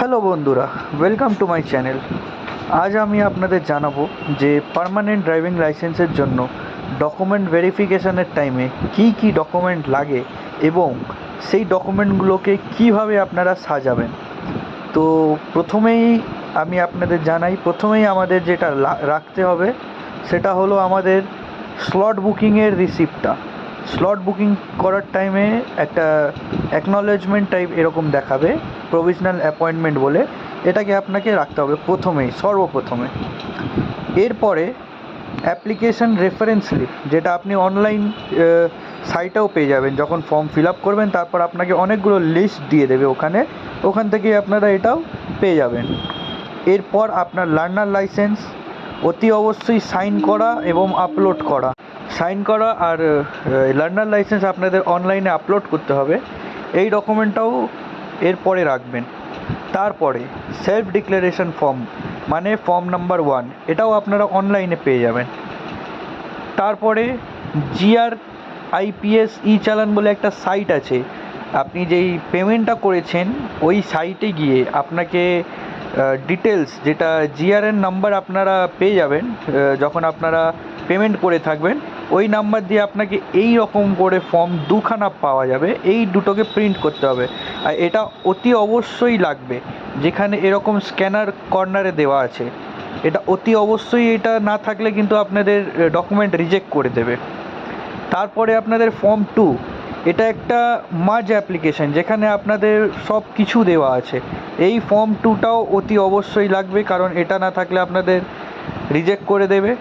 Hello বন্ধুরা, welcome to my channel. আজ আমি আপনাদের জানাবো যে পার্মানেন্ট ড্রাইভিং লাইসেন্সের জন্য ডকুমেন্ট ভেরিফিকেশনের টাইমে কি কি ডকুমেন্ট লাগে এবং সেই ডকুমেন্টগুলোকে কিভাবে আপনারা সাজাবেন। তো প্রথমেই আমি আপনাদের জানাই, প্রথমেই আমাদের যেটা রাখতে হবে সেটা হলো আমাদের স্লট বুকিংয়ের রিসিপ্টটা। স্লট বুকিং করার টাইমে একটা অ্যাকনলেজমেন্ট টাইপ এরকম দেখাবে, প্রভিশনাল অ্যাপয়েন্টমেন্ট বলে। এটাকে আপনাকে রাখতে হবে সর্বপ্রথমে। এরপরে অ্যাপ্লিকেশন রেফারেন্স স্লিপ, যেটা আপনি অনলাইন সাইটেও পেয়ে যাবেন। যখন ফর্ম ফিল আপ করবেন তারপর আপনাকে অনেকগুলো লিস্ট দিয়ে দেবে ওখান থেকে আপনারা এটাও পেয়ে যাবেন। এরপর আপনার লার্নার লাইসেন্স অতি অবশ্যই সাইন করা এবং আপলোড করা। আর লার্নার লাইসেন্স আপনাদের অনলাইনে আপলোড করতে হবে, এই ডকুমেন্টটাও এরপরে রাখবেন। তারপরে সেলফ ডিক্লারেশন ফর্ম, মানে ফর্ম নাম্বার 1, এটাও আপনারা অনলাইনে পেয়ে যাবেন। তারপরে GRIPS ই চালান বলে একটা সাইট আছে, আপনি যেই পেমেন্টটা করেছেন ওই সাইটে গিয়ে আপনাকে ডিটেলস, যেটা GRN নাম্বার আপনারা পেয়ে যাবেন যখন আপনারা পেমেন্ট করে থাকবেন, ওই নাম্বার দিয়ে আপনাকে এই রকম করে ফর্ম 2খানা পাওয়া যাবে। এই দুটোকে প্রিন্ট করতে হবে, আর এটা অতি অবশ্যই লাগবে। যেখানে এরকম স্ক্যানার কর্নারে দেওয়া আছে, এটা অতি অবশ্যই, এটা না থাকলে কিন্তু আপনাদের ডকুমেন্ট রিজেক্ট করে দেবে। তারপরে আপনাদের ফর্ম 2, এটা একটা মার্জ অ্যাপ্লিকেশন, যেখানে আপনাদের সব কিছু দেওয়া আছে। এই ফর্ম 2টাও অতি অবশ্যই লাগবে, কারণ এটা না থাকলে আপনাদের রিজেক্ট করে দেবে।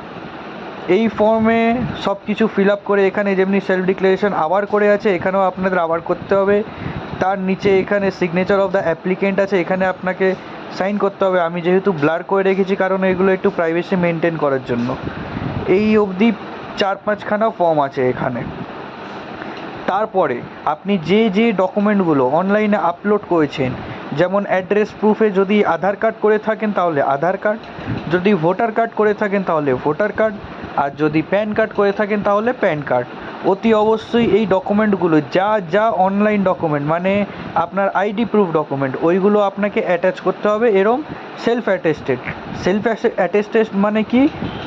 এই ফর্মে সব কিছু ফিল আপ করে, এখানে যেমনি সেলফ ডিক্লারেশন আবার করে আছে, এখানেও আপনাদের আবার করতে হবে। তার নিচে এখানে সিগনেচার অফ দ্য অ্যাপ্লিকেন্ট আছে, এখানে আপনাকে সাইন করতে হবে। আমি যেহেতু ব্লার করে রেখেছি কারণ এগুলো একটু প্রাইভেসি মেনটেন করার জন্য। এই অবধি 4-5খানা ফর্ম আছে এখানে। তারপরে আপনি যে ডকুমেন্টগুলো অনলাইনে আপলোড করেছেন, যেমন অ্যাড্রেস প্রুফে যদি আধার কার্ড করে থাকেন তাহলে আধার কার্ড, যদি ভোটার কার্ড করে থাকেন তাহলে ভোটার কার্ড, আর যদি প্যান কার্ড করে থাকেন তাহলে প্যান কার্ড। অতি অবশ্যই এই ডকুমেন্টগুলো যা অনলাইন ডকুমেন্ট, মানে আপনার আইডি প্রুফ ডকুমেন্ট, ওইগুলো আপনাকে অ্যাটাচ করতে হবে। এরম সেলফ অ্যাটেস্টেড মানে কি,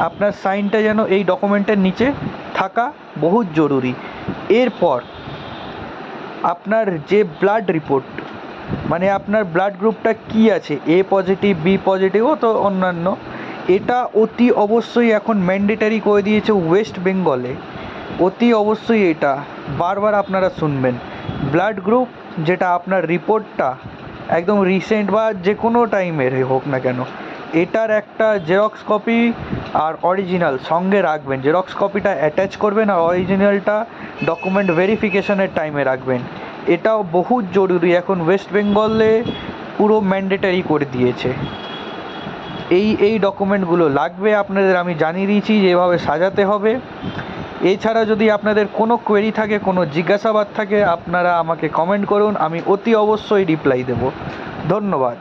আপনার সাইনটা যেন এই ডকুমেন্টের নিচে থাকা বহুত জরুরি। এরপর আপনার যে ব্লাড রিপোর্ট, মানে আপনার ব্লাড গ্রুপটা কি আছে, A পজিটিভ, B পজিটিভ, ও তো অন্যান্য, এটা অতি অবশ্যই এখন ম্যান্ডেটারি করে দিয়েছে ওয়েস্ট বেঙ্গলে। অতি অবশ্যই এটা বারবার আপনারা শুনবেন। ব্লাড গ্রুপ, যেটা আপনার রিপোর্টটা একদম রিসেন্ট বা যে কোনো টাইমের হোক না কেন, এটার একটা জেরক্স কপি আর অরিজিনাল সঙ্গে রাখবেন। জেরক্স কপিটা অ্যাটাচ করবেন আর অরিজিনালটা ডকুমেন্ট ভেরিফিকেশনের টাইমে রাখবেন। এটাও বহুত জরুরি, এখন ওয়েস্ট বেঙ্গলে পুরো ম্যান্ডেটারি করে দিয়েছে। এই ডকুমেন্টগুলো লাগবে আপনাদের, আমি জানিয়ে দিয়েছি যেভাবে সাজাতে হবে। এছাড়া যদি আপনাদের কোনো কোয়েরি থাকে, কোনো জিজ্ঞাসাবাদ থাকে, আপনারা আমাকে কমেন্ট করুন, আমি অতি অবশ্যই রিপ্লাই দেব। ধন্যবাদ।